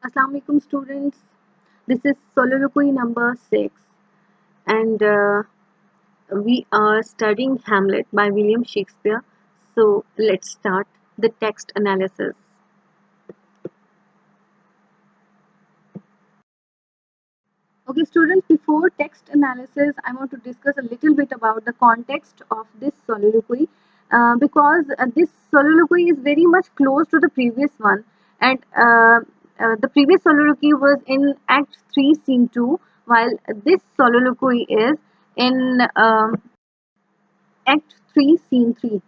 Assalamu alaikum students. This is soliloquy number 6 and we are studying Hamlet by William Shakespeare. So let's start the text analysis. Okay students, before text analysis I want to discuss a little bit about the context of this soliloquy because this soliloquy is very much close to the previous one and the previous soliloquy was in Act 3 Scene 2 while this soliloquy is in Act 3 Scene 3.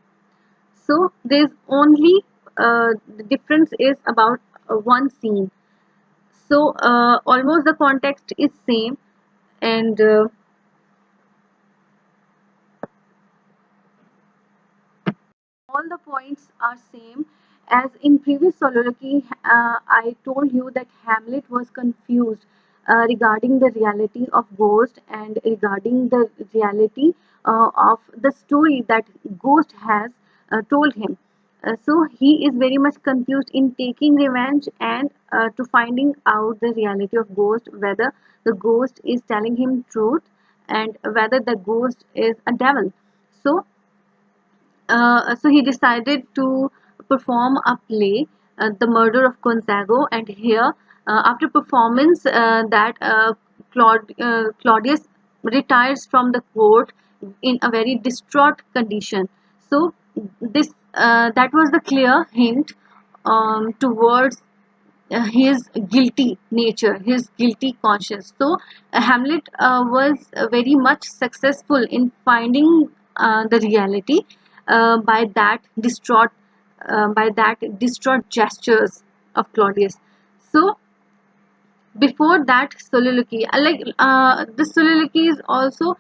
So there's only the difference is about one scene. So almost the context is same and all the points are same as in previous soliloquy. I told you that Hamlet was confused regarding the reality of ghost and regarding the reality of the story that ghost has told him. So he is very much confused in taking revenge and to finding out the reality of ghost, whether the ghost is telling him truth and whether the ghost is a devil. So he decided to perform a play, The Murder of Gonzago, and here, after performance, Claudius retires from the court in a very distraught condition. So this that was the clear hint towards his guilty nature, his guilty conscience. So Hamlet was very much successful in finding the reality by that distraught gestures of Claudius. So before that soliloquy, this soliloquy is also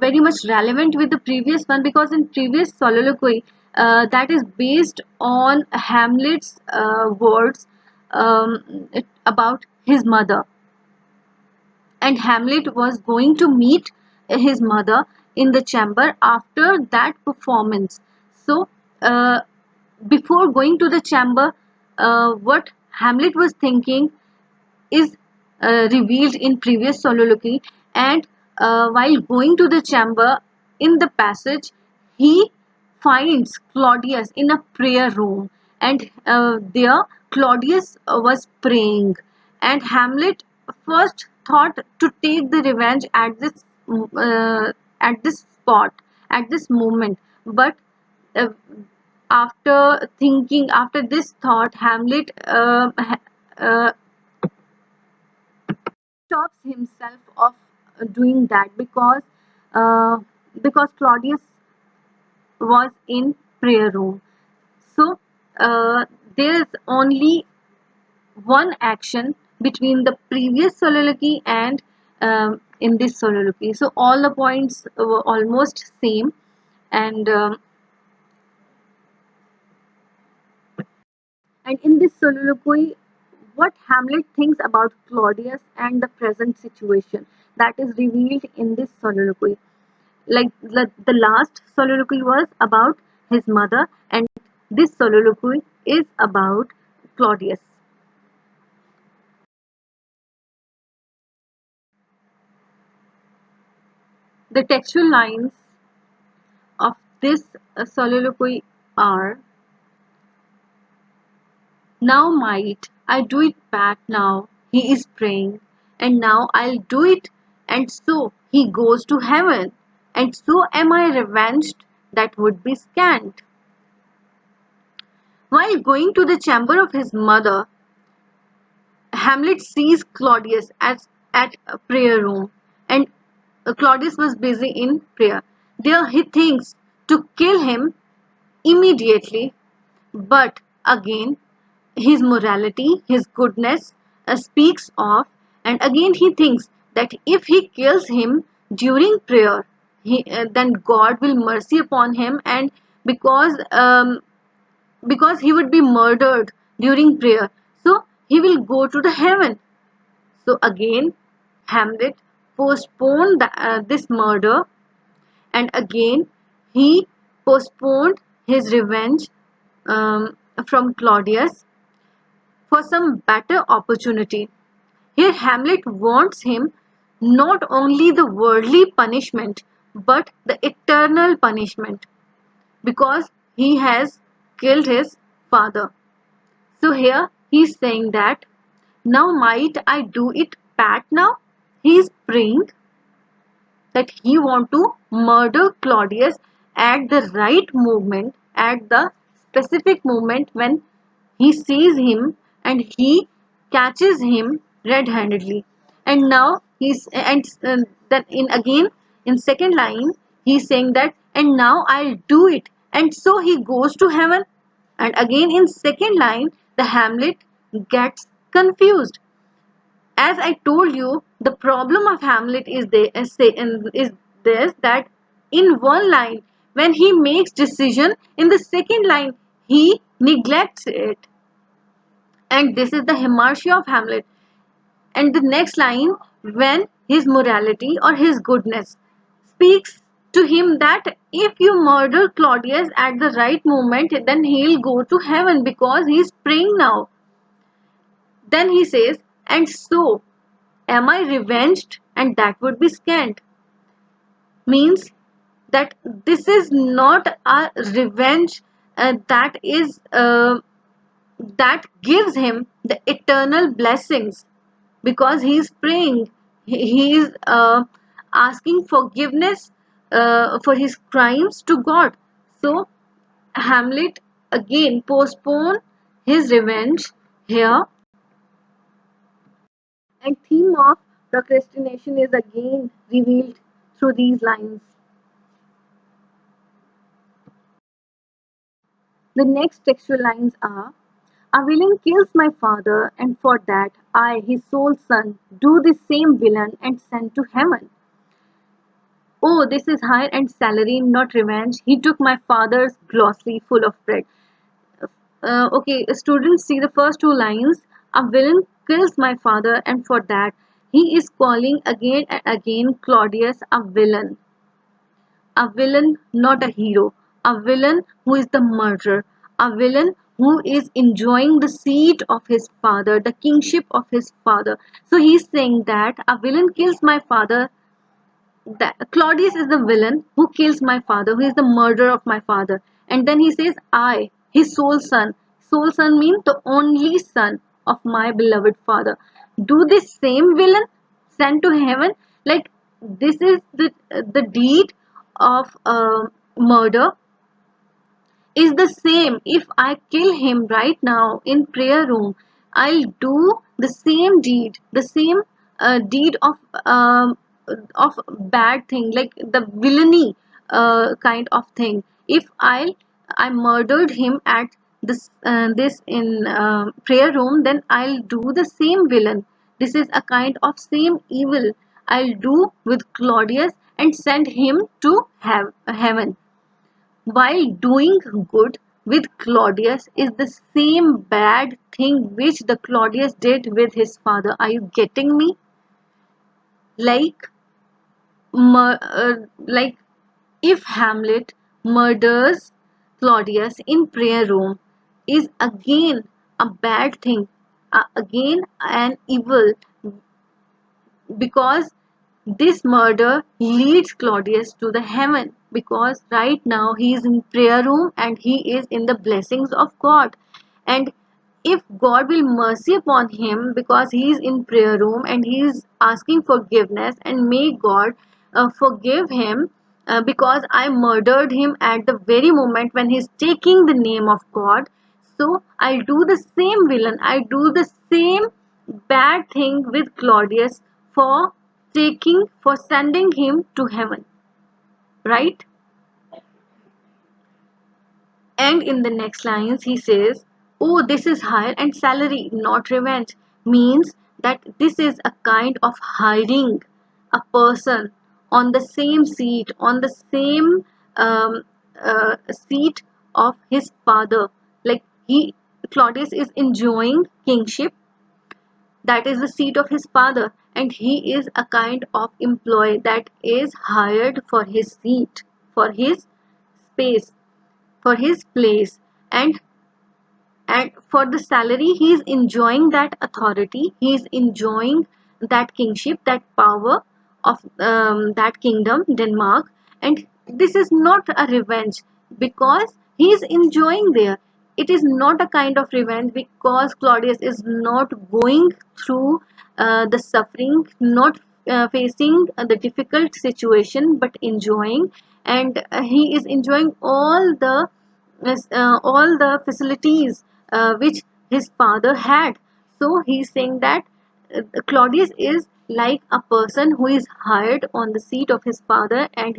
very much relevant with the previous one because in previous soliloquy that is based on Hamlet's words about his mother, and Hamlet was going to meet his mother in the chamber after that performance. So before going to the chamber, what Hamlet was thinking is revealed in previous soliloquy, and while going to the chamber in the passage he finds Claudius in a prayer room, and there Claudius was praying, and Hamlet first thought to take the revenge at this spot, at this moment, but uh, after this thought, Hamlet uh, stops himself of doing that uh, because Claudius was in prayer room. So there is only one action between the previous soliloquy and in this soliloquy. So all the points were almost same, and in this soliloquy, what Hamlet thinks about Claudius and the present situation, that is revealed in this soliloquy. Like the last soliloquy was about his mother, and this soliloquy is about Claudius. The textual lines of this soliloquy are: now might I do it back now, he is praying, and now I'll do it, and so he goes to heaven, and so am I revenged that would be scant. While going to the chamber of his mother, Hamlet sees Claudius at a prayer room, and Claudius was busy in prayer. There he thinks to kill him immediately, but again his morality, his goodness speaks of, and again he thinks that if he kills him during prayer, then God will mercy upon him, and because he would be murdered during prayer, so he will go to the heaven. So again, Hamlet postponed this murder, and again he postponed his revenge from Claudius. for some better opportunity. Here Hamlet wants him not only the worldly punishment but the eternal punishment because he has killed his father. So here he's saying that now might I do it pat now? He is praying that he want to murder Claudius at the right moment, at the specific moment when he sees him and he catches him red-handedly. And now he's and that in again in second line he's saying that and now I'll do it. And so he goes to heaven. And again in second line the Hamlet gets confused. As I told you, the problem of Hamlet is this that in one line, when he makes decision, in the second line he neglects it, and this is the hamartia of Hamlet. And the next line, when his morality or his goodness speaks to him that if you murder Claudius at the right moment, then he'll go to heaven because he's praying now. Then he says, and so am I revenged? And that would be scant. Means that this is not a revenge that gives him the eternal blessings because he is praying. He is asking forgiveness for his crimes to God. So Hamlet again postpone his revenge here, and theme of procrastination is again revealed through these lines. The next textual lines are: a villain kills my father, and for that I, his sole son, do the same villain and send to heaven. Oh, this is hire and salary, not revenge. He took my father's glossary full of bread. Okay, students see the first two lines. A villain kills my father, and for that he is calling again and again Claudius a villain. A villain, not a hero. A villain who is the murderer. A villain who is enjoying the seat of his father, the kingship of his father. So he's saying that a villain kills my father. That Claudius is the villain who kills my father, who is the murderer of my father. And then he says, I, his sole son. Sole son means the only son of my beloved father. Do this same villain send to heaven? Like this is the deed of murder is the same. If I kill him right now in prayer room, I'll do the same deed, the same deed of bad thing, like the villainy kind of thing. If I murdered him at this in prayer room, then I'll do the same villain. This is a kind of same evil I'll do with Claudius and send him to heaven. While doing good with Claudius is the same bad thing which the Claudius did with his father. Are you getting me? Like, like if Hamlet murders Claudius in prayer room is again a bad thing, again an evil because this murder leads Claudius to the heaven because right now he is in prayer room and he is in the blessings of God. And if God will mercy upon him because he is in prayer room and he is asking forgiveness and may God forgive him because I murdered him at the very moment when he is taking the name of God. So I'll do the same villain. I do the same bad thing with Claudius for for sending him to heaven, right? And in the next lines he says, oh, this is hire and salary, not revenge. Means that this is a kind of hiring a person on the same seat, on the same seat of his father. Like Claudius is enjoying kingship, that is the seat of his father, and he is a kind of employee that is hired for his seat, for his space, for his place. And and for the salary he is enjoying that authority, he is enjoying that kingship, that power of that kingdom Denmark. And this is not a revenge because he is enjoying there. It is not a kind of revenge because Claudius is not going through the suffering, not facing the difficult situation, but enjoying. And he is enjoying all the facilities which his father had. So he's saying that Claudius is like a person who is hired on the seat of his father, and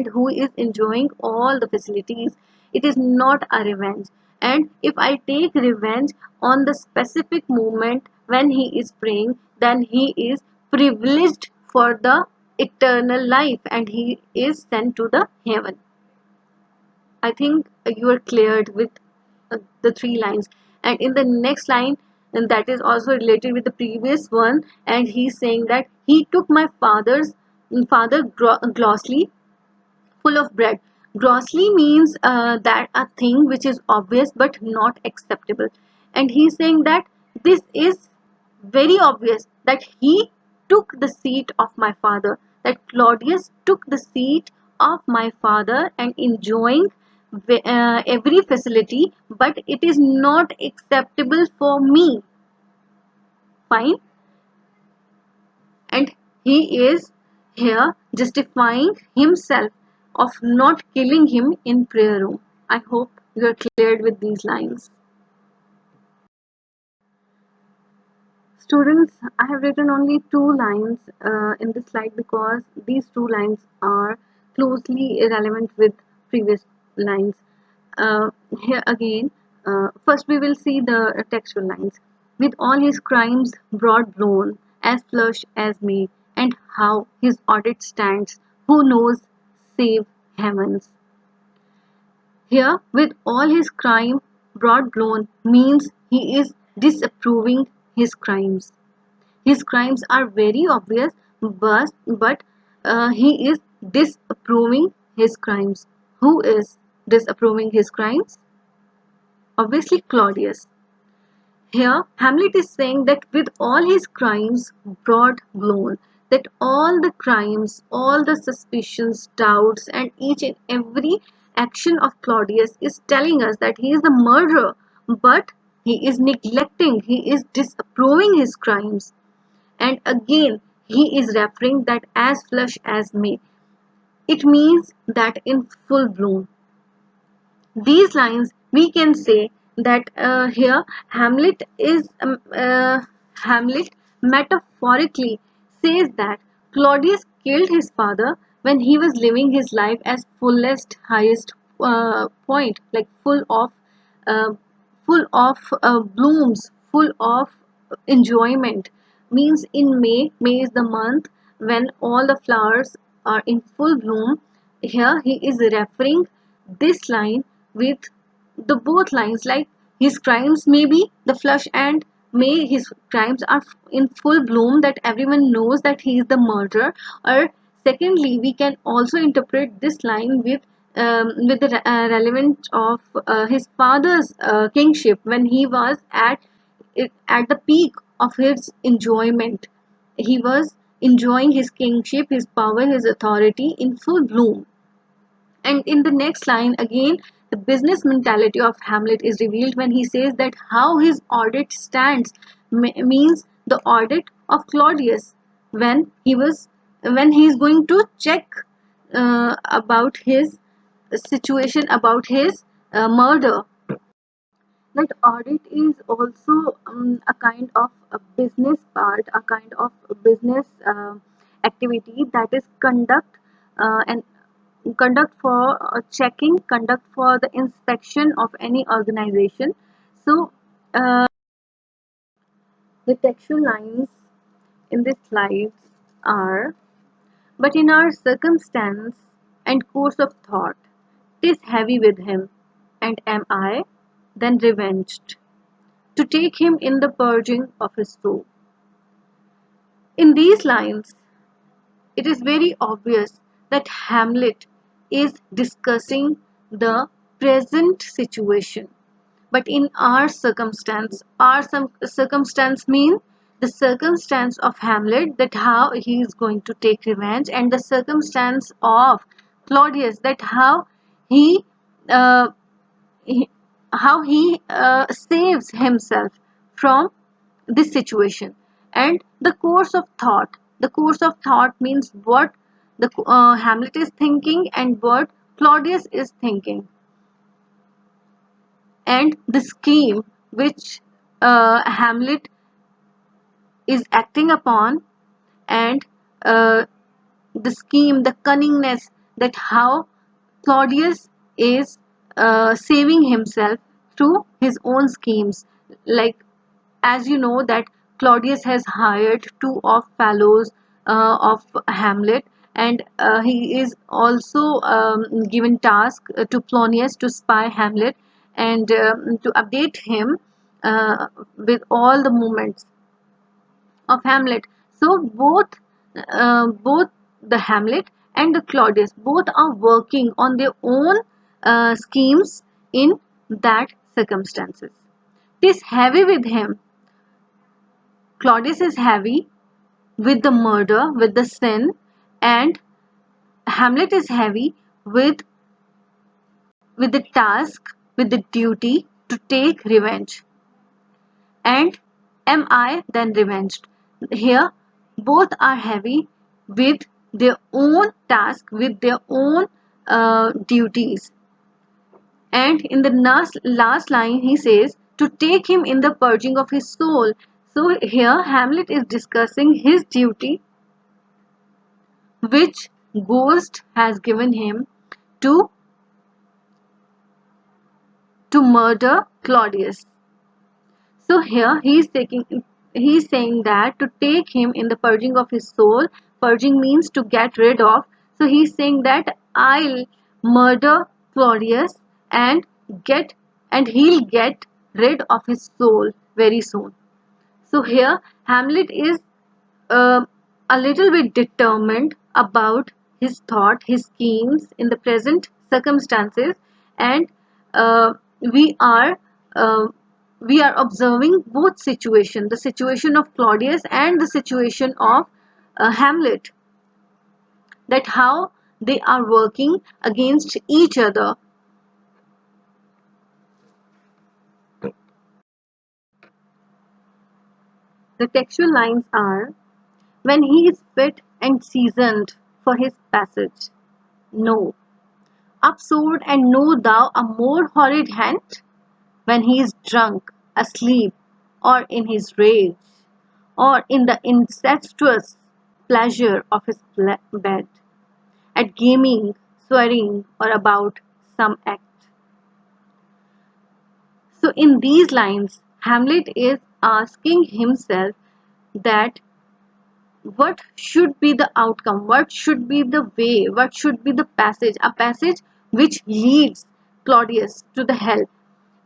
who is enjoying all the facilities. It is not a revenge. And if I take revenge on the specific moment when he is praying, then he is privileged for the eternal life and he is sent to the heaven. I think you are cleared with the three lines. And in the next line, and that is also related with the previous one, and he's saying that he took my father grossly full of bread. Grossly means that a thing which is obvious but not acceptable. And he's saying that this is very obvious that he took the seat of my father, that Claudius took the seat of my father and enjoying every facility, but it is not acceptable for me. Fine. And he is here justifying himself of not killing him in prayer room. I hope you are cleared with these lines. Students, I have written only two lines in this slide because these two lines are closely irrelevant with previous lines. Here again, first we will see the textual lines. With all his crimes broad blown, as flush as May, and how his audit stands, who knows save heavens. Here, with all his crime broad blown means he is disapproving his crimes. His crimes are very obvious, but he is disapproving his crimes. Who is disapproving his crimes? Obviously, Claudius. Here, Hamlet is saying that with all his crimes broad blown, that all the crimes, all the suspicions, doubts, and each and every action of Claudius is telling us that he is the murderer, but he is neglecting, he is disapproving his crimes. And again, he is referring that as flush as May. It means that in full bloom. These lines we can say that here Hamlet metaphorically says that Claudius killed his father when he was living his life as fullest highest point, like uh, full of blooms, full of enjoyment. Means in May is the month when all the flowers are in full bloom. Here he is referring this line with the both lines, like his crimes may be the flush and May, his crimes are in full bloom, that everyone knows that he is the murderer. Or secondly, we can also interpret this line with the relevant of his father's kingship when he was at the peak of his enjoyment. He was enjoying his kingship, his power, his authority in full bloom. And in the next line, again, the business mentality of Hamlet is revealed when he says that how his audit stands means the audit of Claudius when he is going to check about his situation, about his murder. That audit is also a kind of a business part, a kind of business activity that is and conduct for checking, conduct for the inspection of any organization. So the textual lines in this slide are, but in our circumstance and course of thought, 'tis heavy with him, and am I then revenged to take him in the purging of his soul. In these lines, it is very obvious that Hamlet is discussing the present situation, But in our some circumstance mean the circumstance of Hamlet, that how he is going to take revenge, and the circumstance of Claudius, that he, uh, he how he saves himself from this situation. And the course of thought means what the Hamlet is thinking and what Claudius is thinking, and the scheme which Hamlet is acting upon, and uh, the scheme, the cunningness, that how Claudius is saving himself through his own schemes. Like, as you know, that Claudius has hired two of fellows of Hamlet, and he is also given task to Polonius to spy Hamlet, and to update him with all the movements of Hamlet. So both the Hamlet and the Claudius, both are working on their own schemes in that circumstances. It is heavy with him. Claudius is heavy with the murder, with the sin, and Hamlet is heavy with the task, with the duty to take revenge. And am I then revenged? Here, both are heavy with their own task, with their own duties. And in the last line, he says, to take him in the purging of his soul. So here, Hamlet is discussing his duty, which Ghost has given him to murder Claudius. So here he is saying that to take him in the purging of his soul. Purging means to get rid of. So he is saying that I'll murder Claudius and he'll get rid of his soul very soon. So here Hamlet is uh, a little bit determined about his thought, his schemes in the present circumstances, and uh, we are uh, we are observing both situations, the situation of Claudius and the situation of Hamlet, that how they are working against each other. The textual lines are: when he is fit and seasoned for his passage, no. Up sword, and know thou a more horrid hint? When he is drunk, asleep, or in his rage, or in the incestuous pleasure of his bed, at gaming, swearing, or about some act. So, in these lines, Hamlet is asking himself that what should be the outcome, what should be the way, what should be the passage, a passage which leads Claudius to the hell.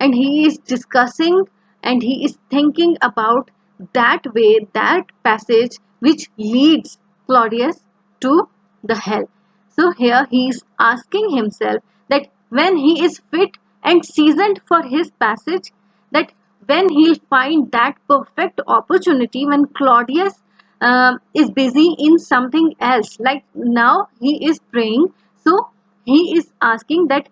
And he is discussing and he is thinking about that way, that passage which leads Claudius to the hell. So here he is asking himself that when he is fit and seasoned for his passage, that when he'll find that perfect opportunity, when Claudius is busy in something else, like now he is praying, so he is asking that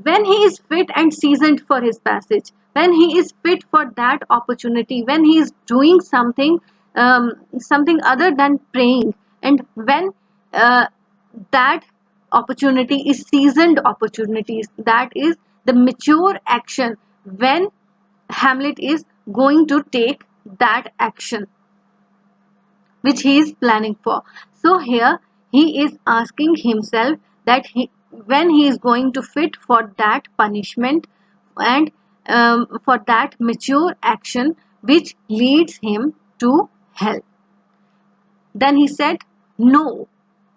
when he is fit and seasoned for his passage, when he is fit for that opportunity, when he is doing something other than praying, and when uh, that opportunity is seasoned opportunities, that is the mature action, when Hamlet is going to take that action which he is planning for. So here he is asking himself that when he is going to fit for that punishment, and for that mature action which leads him to hell. Then he said, no.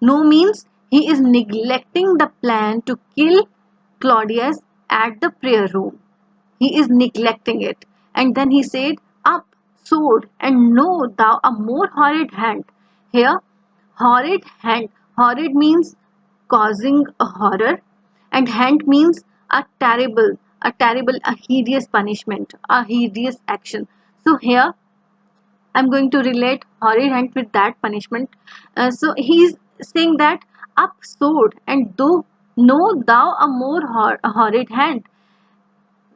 No means he is neglecting the plan to kill Claudius at the prayer room. He is neglecting it. And then he said, up, sword, and know thou a more horrid hand. Here, horrid hand. Horrid means causing a horror, and hand means a terrible, a terrible, a hideous punishment, a hideous action. So here I'm going to relate horrid hand with that punishment. So he's saying that up sword, and though know thou a more horrid hand,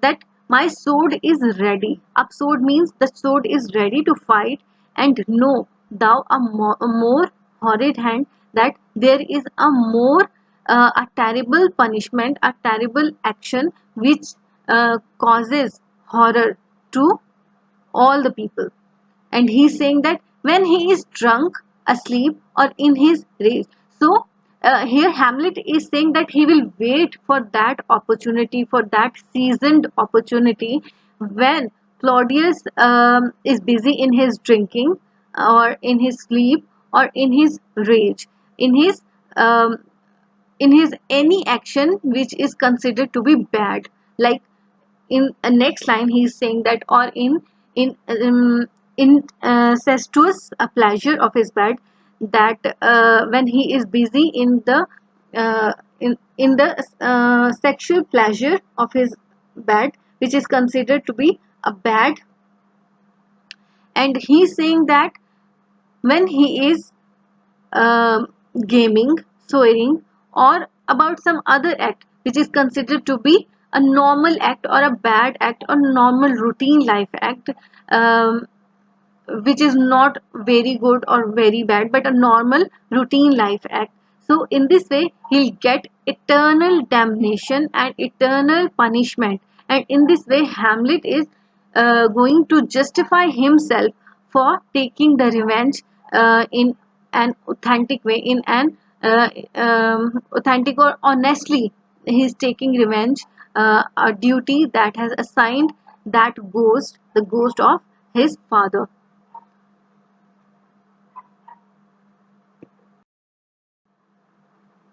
that my sword is ready. Up sword means the sword is ready to fight, and know thou a more horrid hand, that there is a more a terrible punishment, a terrible action which causes horror to all the people. And he's saying that when he is drunk, asleep, or in his rage. So here Hamlet is saying that he will wait for that opportunity, for that seasoned opportunity, when Claudius is busy in his drinking, or in his sleep, or in his rage, in his um, any action which is considered to be bad. Like in next line he is saying that, or in incestuous pleasure of his bed, that when he is busy in the sexual pleasure of his bed, which is considered to be a bad. And he is saying that when he is um, gaming, swearing, or about some other act which is considered to be a normal act, or a bad act, or normal routine life act, um, which is not very good or very bad, but a normal routine life act. So in this way he'll get eternal damnation and eternal punishment. And in this way Hamlet is going to justify himself for taking the revenge in an authentic way, in an authentic or honestly. He's taking revenge, a duty that has assigned that ghost, the ghost of his father.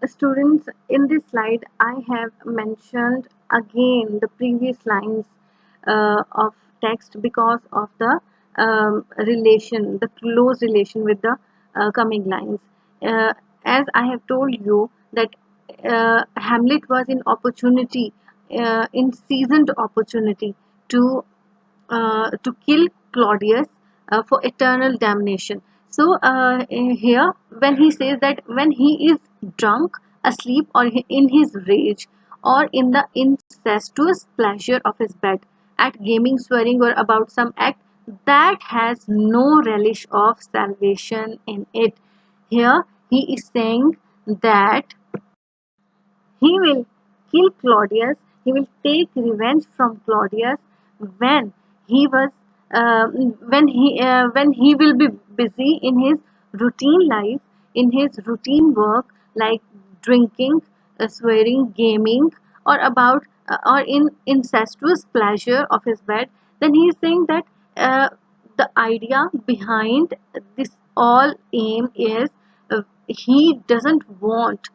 Students, in this slide I have mentioned again the previous lines of text, because of the relation, the close relation with the coming lines. As I have told you that Hamlet was in opportunity, in seasoned opportunity to kill Claudius for eternal damnation. So here, when he says that when he is drunk, asleep, or in his rage, or in the incestuous pleasure of his bed, at gaming, swearing, or about some act that has no relish of salvation in it. Here he is saying that he will kill Claudius. He will take revenge from Claudius when he was when he will be busy in his routine life, in his routine work, like drinking, swearing, gaming, or about or in incestuous pleasure of his bed. Then he is saying that the idea behind this all aim is he doesn't want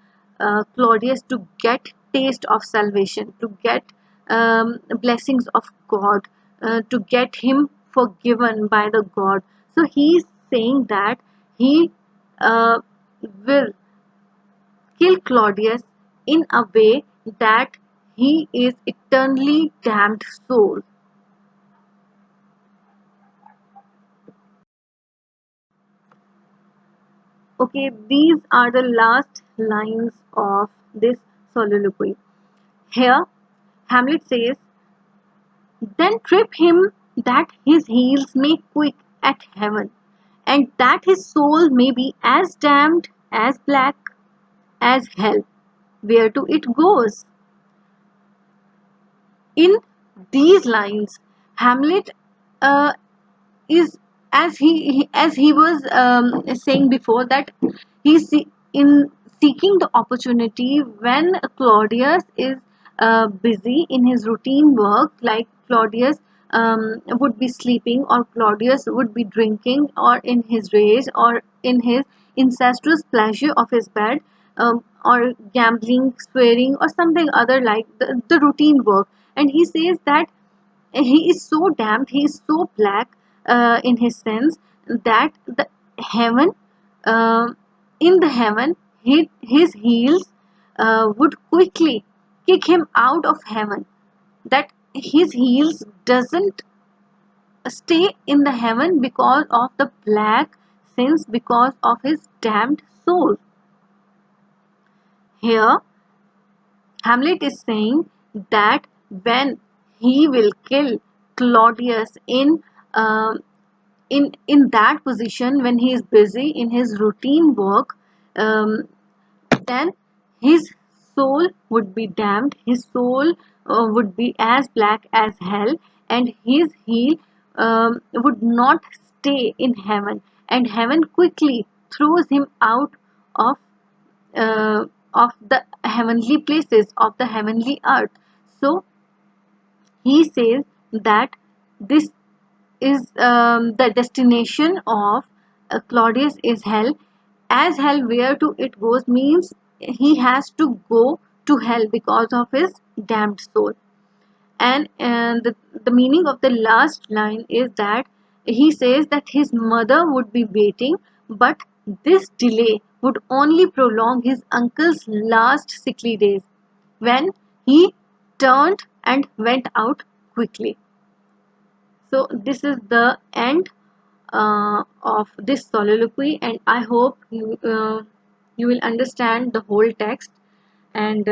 Claudius to get taste of salvation, to get blessings of God, to get him forgiven by the God. So he is saying that he uh, will kill Claudius in a way that he is eternally damned soul. Okay, these are the last lines of this soliloquy. Here, Hamlet says, then trip him that his heels may quick at heaven, and that his soul may be as damned, as black as hell, whereto it goes. In these lines, Hamlet uh, is, as he was saying before, that he's in seeking the opportunity when Claudius is busy in his routine work, like Claudius would be sleeping, or Claudius would be drinking, or in his rage, or in his incestuous pleasure of his bed, or gambling, swearing, or something other, like the routine work. And he says that he is so damned, he is so black in his sense, that the heaven, uh, in the heaven, his heels would quickly kick him out of heaven. that his heels doesn't stay in the heaven because of the black sins, because of his damned soul. Here Hamlet is saying that when he will kill Claudius uh, in that position, when he is busy in his routine work, um, then his soul would be damned, his soul would be as black as hell, and his heel would not stay in heaven, and heaven quickly throws him out of uh, of the heavenly places, of the heavenly earth. So he says that this is the destination of Claudius is hell. As hell where to it goes means he has to go to hell because of his damned soul. And the meaning of the last line is that he says that his mother would be waiting, but this delay would only prolong his uncle's last sickly days when he turned and went out quickly. So this is the end of this soliloquy, and I hope you will understand the whole text, and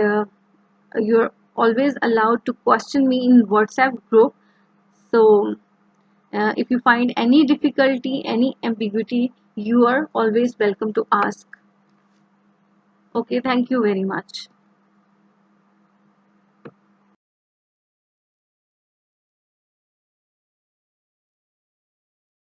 you're always allowed to question me in WhatsApp group. So if you find any difficulty, any ambiguity, you are always welcome to ask. Okay, thank you very much.